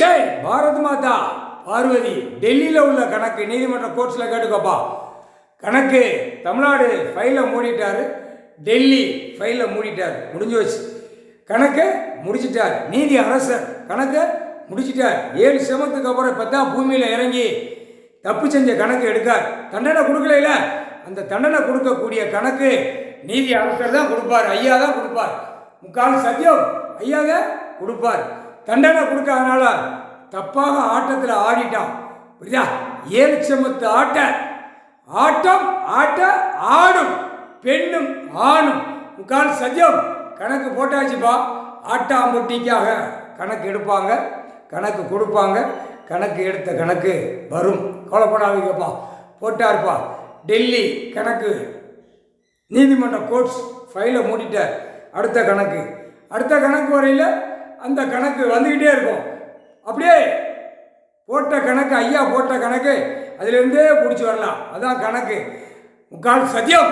ஏய் பாரத் மாதா பார்வதி டெல்லியில் உள்ள கணக்கு நீதிமன்ற கோர்ட்ஸில் கேட்டுக்கோப்பா. கணக்கு தமிழ்நாடு ஃபைலை மூடிட்டார், டெல்லி ஃபைலை மூடிட்டார், முடிஞ்சு வச்சு கணக்கு முடிச்சிட்டார். நீதி அரசர் கணக்கு முடிச்சிட்டார். 7 சிரமத்துக்கு அப்புறம் இப்போ தான் பூமியில் இறங்கி தப்பு செஞ்ச கணக்கு எடுக்கார். தண்டனை கொடுக்கல, அந்த தண்டனை கொடுக்கக்கூடிய கணக்கு நீதி அரசர் தான் கொடுப்பார், ஐயா தான் கொடுப்பார். முக்கால் சத்தியம் ஐயா தான் கொடுப்பார். தண்டனை கொடுக்காதனால தப்பாக ஆட்டத்தில் ஆடிட்டான். புரியுதா? 7 சிரமத்து ஆட்டம் ஆடும் பெண்ணும் ஆணும். முக்கால் சத்தியம் கணக்கு போட்டாச்சுப்பா. ஆட்டாம்பட்டிக்காக கணக்கு எடுப்பாங்க, கணக்கு கொடுப்பாங்க. கணக்கு எடுத்த கணக்கு வரும், கவலைப்படாதீங்கப்பா. போட்டார்ப்பா. டெல்லி கணக்கு நீதிமன்ற கோர்ட்ஸ் ஃபைலை மூடிட்ட. அடுத்த கணக்கு வரையில் அந்த கணக்கு வந்துக்கிட்டே இருக்கும். அப்படியே போட்ட கணக்கு, ஐயா போட்ட கணக்கு அதிலிருந்தே பிடிச்சி வரலாம். அதான் கணக்கு. முக்கால் சத்தியம்.